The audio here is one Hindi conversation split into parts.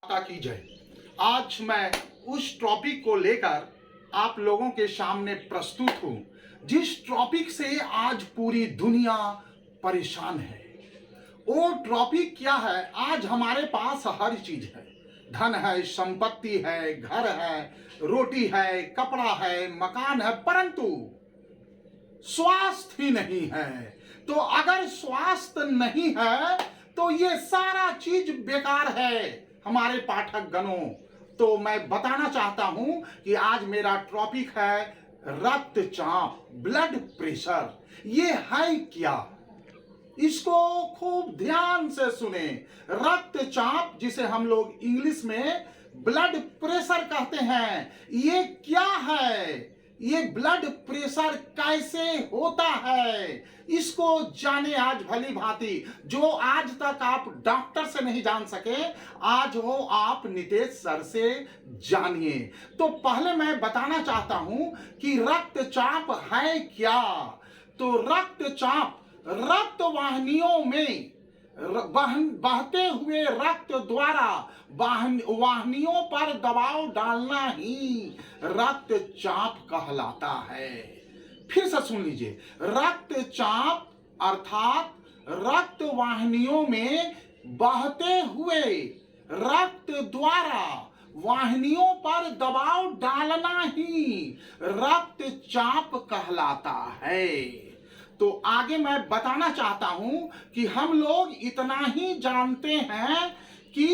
माता की जय। आज मैं उस टॉपिक को लेकर आप लोगों के सामने प्रस्तुत हूं जिस टॉपिक से आज पूरी दुनिया परेशान है। वो टॉपिक क्या है? आज हमारे पास हर चीज है, धन है, संपत्ति है, घर है, रोटी है, कपड़ा है, मकान है, परंतु स्वास्थ्य ही नहीं है। तो अगर स्वास्थ्य नहीं है तो ये सारा चीज बेकार है हमारे पाठक गणों। तो मैं बताना चाहता हूं कि आज मेरा टॉपिक है रक्तचाप, ब्लड प्रेशर। ये है क्या? इसको खूब ध्यान से सुने। रक्तचाप, जिसे हम लोग इंग्लिश में ब्लड प्रेशर कहते हैं, ये क्या है? ये ब्लड प्रेशर कैसे होता है, इसको जाने आज भली भांति। जो आज तक आप डॉक्टर से नहीं जान सके, आज वो आप नितेश सर से जानिए। तो पहले मैं बताना चाहता हूं कि रक्तचाप है क्या। तो रक्तचाप रक्त वाहिनियों में बहते हुए रक्त द्वारा वाहिनियों पर दबाव डालना ही रक्तचाप कहलाता है। फिर से सुन लीजिए, रक्तचाप अर्थात रक्त वाहिनियों में बहते हुए रक्त द्वारा वाहिनियों पर दबाव डालना ही रक्तचाप कहलाता है। तो आगे मैं बताना चाहता हूं कि हम लोग इतना ही जानते हैं कि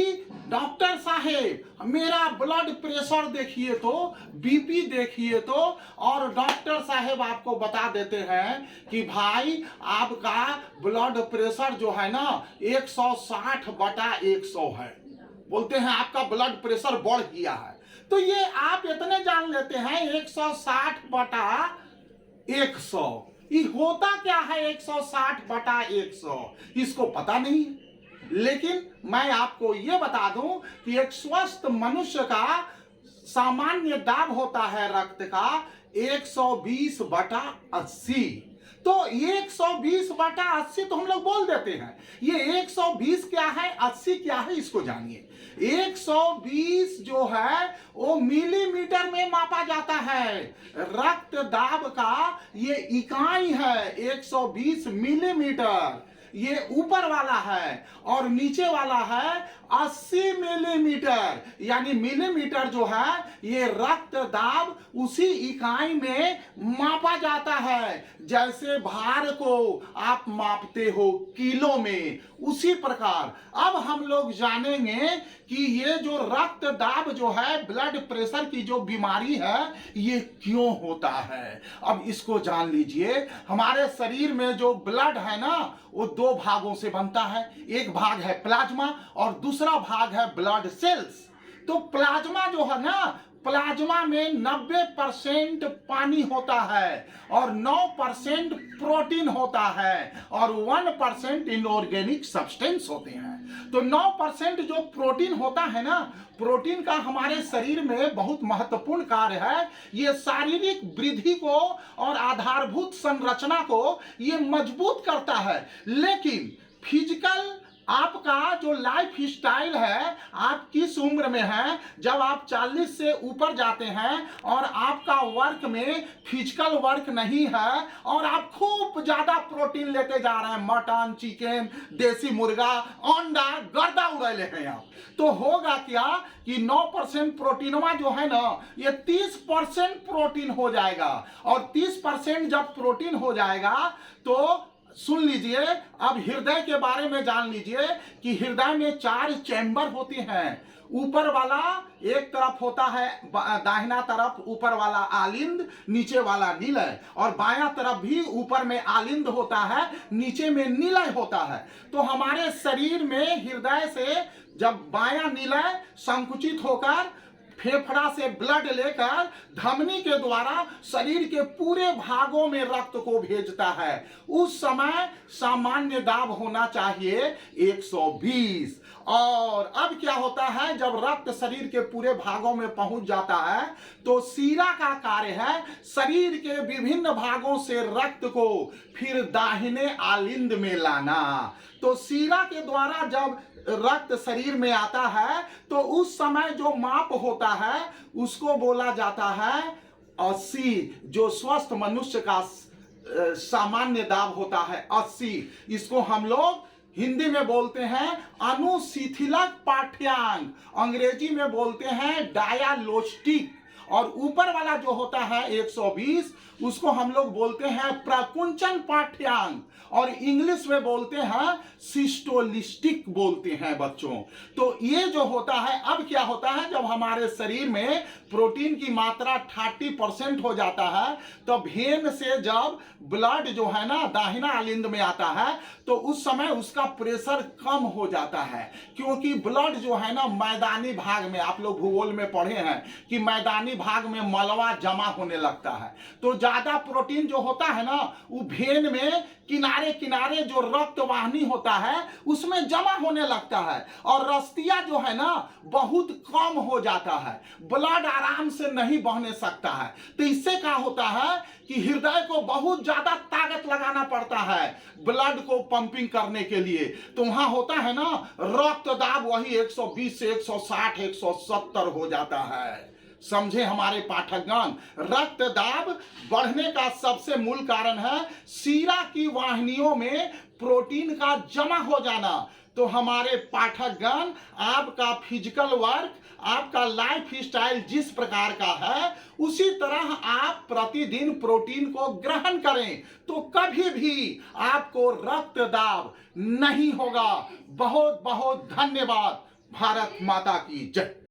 डॉक्टर साहेब मेरा ब्लड प्रेशर देखिए तो, बीपी देखिए तो, और डॉक्टर साहेब आपको बता देते हैं कि भाई आपका ब्लड प्रेशर जो है ना 160/100 है। बोलते हैं आपका ब्लड प्रेशर बढ़ गया है। तो ये आप इतने जान लेते हैं 160/100। ये होता क्या है 160/100? इसको पता नहीं। लेकिन मैं आपको यह बता दूं कि एक स्वस्थ मनुष्य का सामान्य दाब होता है रक्त का 120/80। तो 120/80 तो हम लोग बोल देते हैं। ये 120 क्या है, 80 क्या है, इसको जानिए। 120 जो है वो मिलीमीटर में मापा जाता है। रक्त दाब का ये इकाई है 120 मिलीमीटर। ये ऊपर वाला है और नीचे वाला है 80 मिलीमीटर। यानी मिलीमीटर जो है ये रक्त दाब उसी इकाई में मापा जाता है। जैसे भार को आप मापते हो किलो में, उसी प्रकार अब हम लोग जानेंगे कि ये जो रक्त दाब जो है, ब्लड प्रेशर की जो बीमारी है, ये क्यों होता है। अब इसको जान लीजिए। हमारे शरीर में जो ब्लड है ना, वो दो भागों से बनता है। एक भाग है प्लाज्मा और दूसरा भाग है ब्लड सेल्स। तो प्लाज्मा जो है ना, प्लाज्मा में 90% पानी होता है और 9% प्रोटीन होता है और 1% इनऑर्गेनिक सब्सटेंस होते हैं। तो 9% जो प्रोटीन होता है ना, प्रोटीन का हमारे शरीर में बहुत महत्वपूर्ण कार्य है। ये शारीरिक वृद्धि को और आधारभूत संरचना को ये मजबूत करता है। लेकिन फिजिकल आपका जो लाइफ स्टाइल है, आप किस उम्र में है, जब आप 40 से ऊपर जाते हैं और आपका वर्क में फिजिकल वर्क नहीं है और आप खूब ज्यादा प्रोटीन लेते जा रहे हैं, मटन, चिकन, देसी मुर्गा, अंडा, गर्दा उड़ैले हैं आप, तो होगा क्या कि 9% प्रोटीनवा जो है ना, ये 30% प्रोटीन हो जाएगा। और 30% जब प्रोटीन हो जाएगा तो सुन लीजिए, अब हृदय के बारे में जान लीजिए कि हृदय में 4 चैम्बर होते हैं। ऊपर वाला एक तरफ होता है, दाहिना तरफ ऊपर वाला आलिंद, नीचे वाला निलय, और बायां तरफ भी ऊपर में आलिंद होता है, नीचे में निलय होता है। तो हमारे शरीर में हृदय से जब बायां निलय संकुचित होकर फेफड़ा से ब्लड लेकर धमनी के द्वारा शरीर के पूरे भागों में रक्त को भेजता है, उस समय सामान्य दाब होना चाहिए 120। और अब क्या होता है, जब रक्त शरीर के पूरे भागों में पहुंच जाता है तो सीरा का कार्य है शरीर के विभिन्न भागों से रक्त को फिर दाहिने आलिंद में लाना। तो सीरा के द्वारा जब रक्त शरीर में आता है तो उस समय जो माप होता है उसको बोला जाता है 80। जो स्वस्थ मनुष्य का सामान्य दाब होता है 80, इसको हम लोग हिंदी में बोलते हैं अनुशिथिलक पाठ्यांक, अंग्रेजी में बोलते हैं डायालोस्टिक, और ऊपर वाला जो होता है 120 उसको हम लोग बोलते हैं प्रकुंचन पाठ्यांक, और इंग्लिश में बोलते हैं सिस्टोलिस्टिक बोलते हैं बच्चों। तो ये जो होता है, अब क्या होता है जब हमारे शरीर में प्रोटीन की मात्रा 30% हो जाता है तो भेन से जब ब्लड जो है ना दाहिना आलिंद में आता है तो उस समय उसका प्रेशर कम हो जाता है, क्योंकि ब्लड जो है ना मैदानी भाग में, आप लोग भूगोल में पढ़े हैं कि मैदानी भाग में मलबा जमा होने लगता है, तो ज्यादा प्रोटीन जो होता है ना वो भेन में किनारे किनारे जो रक्त वाहिनी होता है उसमें जमा होने लगता है, और रस्तियां जो है ना बहुत कम हो जाता है, ब्लड आराम से नहीं बहने सकता है। तो इससे क्या होता है कि हृदय को बहुत ज्यादा ताकत लगाना पड़ता है ब्लड को पंपिंग करने के लिए। तो वहां होता है ना रक्त दाब वही 120 से 160 170 हो जाता है। समझे हमारे पाठकगण, रक्त दाब बढ़ने का सबसे मूल कारण है सीरा की वाहिनियों में प्रोटीन का जमा हो जाना। तो हमारे पाठकगण, आपका फिजिकल वर्क, आपका लाइफ स्टाइल जिस प्रकार का है उसी तरह आप प्रतिदिन प्रोटीन को ग्रहण करें तो कभी भी आपको रक्त दाब नहीं होगा। बहुत बहुत धन्यवाद। भारत माता की जय।